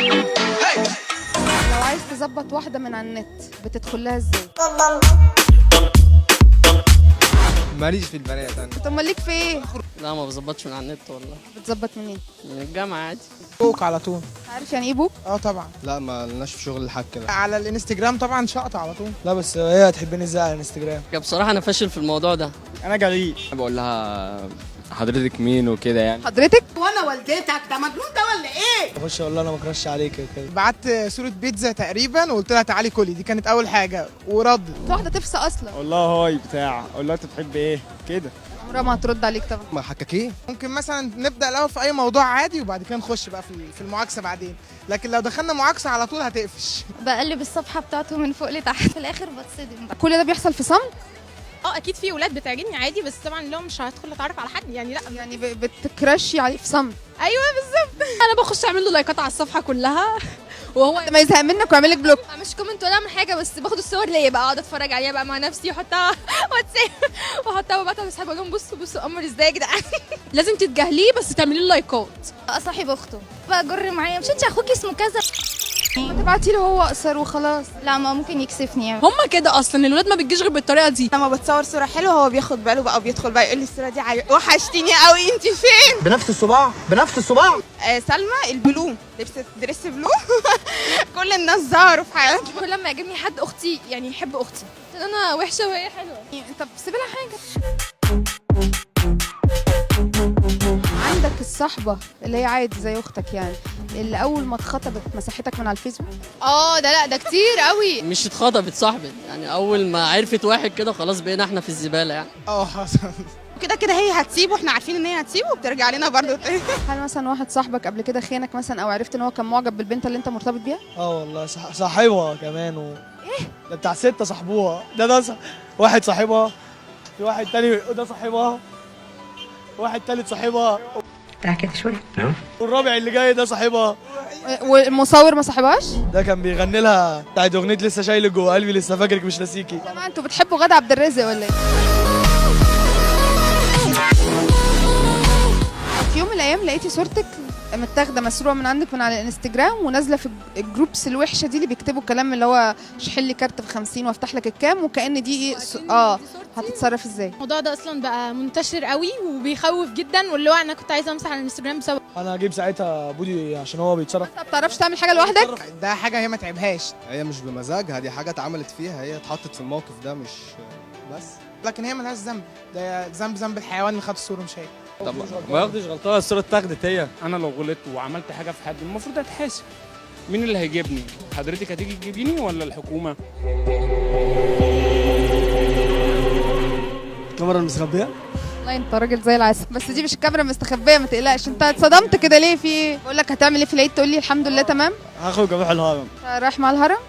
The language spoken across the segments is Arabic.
لو عايز تظبط واحدة من على النت بتدخل لها ازاي؟ ماليش في البنات انا. طب امال ليك في ايه؟ لا ما بظبطش من على النت والله. بتظبط منين؟ من الجامعة عادي. بوك على طول. عارف يعني ايه بوك؟ اه طبعا. لا ما لناش في شغل الحك ده. على الانستجرام طبعا شقط على طول. لا بس هي هتحبني ازاي على الانستجرام؟ بصراحة أنا فاشل في الموضوع ده. انا جريء بقول لها حضرتك مين وكده يعني. حضرتك؟ وانا والدتك ده مجنون ده ولا ايه؟ اخش اقول لها انا بكرش عليك كده. بعت صورة بيتزا تقريبا وقلت لها تعالي كلي، دي كانت اول حاجة وردت. واحدة تفسى اصلا اقول لها هاي بتاع، اقول لها انت بتحب ايه كده. عمرها ما هترد عليك طبعا. ما حكاكيه. ممكن مثلا نبدأ الاول في اي موضوع عادي وبعد كده نخش بقى في المعاكسة بعدين، لكن لو دخلنا معاكسة على طول هتقفش. بقلب الصفحة بتاعته من فوق لتحت، في الآخر بتصدم. كل ده بيحصل في صمت؟ اكيد في ولاد بتعجبني عادي، بس طبعا لو مش هدخل اتعرف على حد يعني لا. يعني بتكرشي عليه في صمت؟ ايوه بالظبط. انا بخش اعمل له لايكات على الصفحه كلها وهو ما يزهق منك ويعمل لك بلوك. مش كومنت ولا من حاجة، بس باخد الصور ليا بقى، اقعد اتفرج عليها بقى مع نفسي واحطها واتساب واحطها وابعتها لاصحابي اقول لهم بصوا قمر ازاي يا جدعان. لازم تتجاهليه بس تعملي له لايكات. اصاحب اخته بقى جر معايا، مش انت اخوكي اسمه كذا؟ ما تبعتي له هو اقصر وخلاص. لا ما ممكن يكسفني يعني. هما كده اصلا الولاد ما بتجيش غير بالطريقه دي. لما بتصور صوره حلوه هو بياخد باله بقى وبيدخل بقى يقول لي الصوره دي وحشتيني قوي، انت فين؟ بنفس الصباع بنفس الصباع. سلمى البلو لبست دريس بلو. كل الناس ظهروا في حياتي. كل ما يعجبني حد اختي يعني يحب اختي، انا وحشه وهي حلوه. انت بتسيب لها حاجة. عندك الصحبة اللي هي عادي زي اختك يعني، اللي اول ما اتخطبت مسحتك من على الفيسبوك؟ لا ده كتير قوي. مش اتخطبت صاحبت، يعني أول ما عرفت واحد كده خلاص بقينا احنا في الزبالة يعني. حصل. كده كده هي هتسيبه، احنا عارفين ان هي هتسيبه وبترجع لنا برضه. هل مثلا واحد صاحبك قبل كده خانك مثلا، او عرفت ان هو كان معجب بالبنت اللي انت مرتبط بيها؟ والله صاحبها كمان ايه؟ ده بتاع 6 صاحبوها، ده واحد صاحبها، في واحد تاني ده صاحبها، واحد تالت صاحبها، كده شويه. والرابع اللي جاي ده صاحبها. والمصور ما صاحبهاش؟ ده كان بيغني لها بتاعت اغنيه لسه شايلك جوه قلبي لسه فاكرك مش ناسيكي. يا جماعه انتوا بتحبوا غادة عبد الرازق ولا ايه؟ في يوم من الايام لقيتي صورتك متاخده مسروقه من عندك من على الانستجرام ونازله في الجروبس الوحشه دي اللي بيكتبوا كلام اللي هو شحن لي كارت ب50 وافتح لك الكام، وكأن دي هتتصرف ازاي؟ الموضوع ده اصلا بقى منتشر قوي وبيخوف جدا، واللي هو انا كنت عايزه امسح على الانستجرام بسبب. انا هجيب ساعتها بودي عشان هو بيتصرف. انت ما بتعرفش تعمل حاجه لوحدك؟ ده حاجه هي ما تعبهاش، هي مش بمزاجها، دي حاجه اتعملت فيها، هي اتحطت في الموقف ده مش بس. لكن هي ملهاش ذنب، ده ذنب الحيوان اللي خد الصوره مش هي. طب ما ياخدش غلطها، الصوره اتاخدت هي. انا لو غلطت وعملت حاجه في حد المفروض اتحاسب. مين اللي هيجيبني؟ حضرتك هتيجي تجيبيني ولا الحكومه؟ الكاميرا المستخبيه؟ والله انت راجل زي العسل، بس دي مش الكاميرا مستخبيه ما تقلقش. انت اتصدمت كده ليه؟ في ايه؟ بقول لك هتعمل ايه في العيد تقول لي الحمد لله تمام؟ هخرج اروح الهرم. رايح مع الهرم؟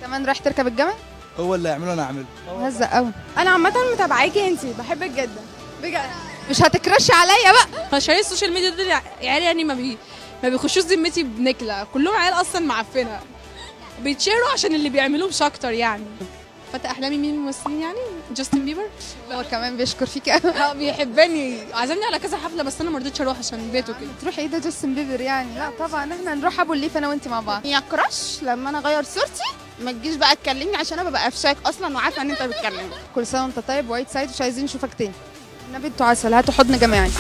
كمان رايح تركب الجمل؟ هو اللي يعمله انا اعمله. مهزق قوي. انا عامه متابعاكي انت، بحبك جدا بجد. مش هتكرشي عليا بقى؟ عشان السوشيال ميديا دول عيال يعني ما بيخشوش ذمتي بنكله، كلهم عيال اصلا معفنه بيتشيروا عشان اللي بيعملوه مش اكتر يعني. فتى احلامي مين الممثلين يعني؟ جاستن بيبر. هو كمان بيشكر فيكي قوي. بيحبني، عزمني على كذا حفله بس انا ما رضيتش اروح عشان بيته كده. تروحي ايه ده جاستن بيبر يعني؟ لا طبعا احنا نروح ابو الليف انا وانت مع بعض. يا كراش لما انا اغير صورتي ما تجيش بقى تكلمني عشان انا ببقى قفشاك اصلا وعارفه ان انت بتكلمني. كل سنه وانت طيب، وايت سايد مش عايزين نشوفك تاني. النبي انتوا عسل، هاتوا حضن جماعي.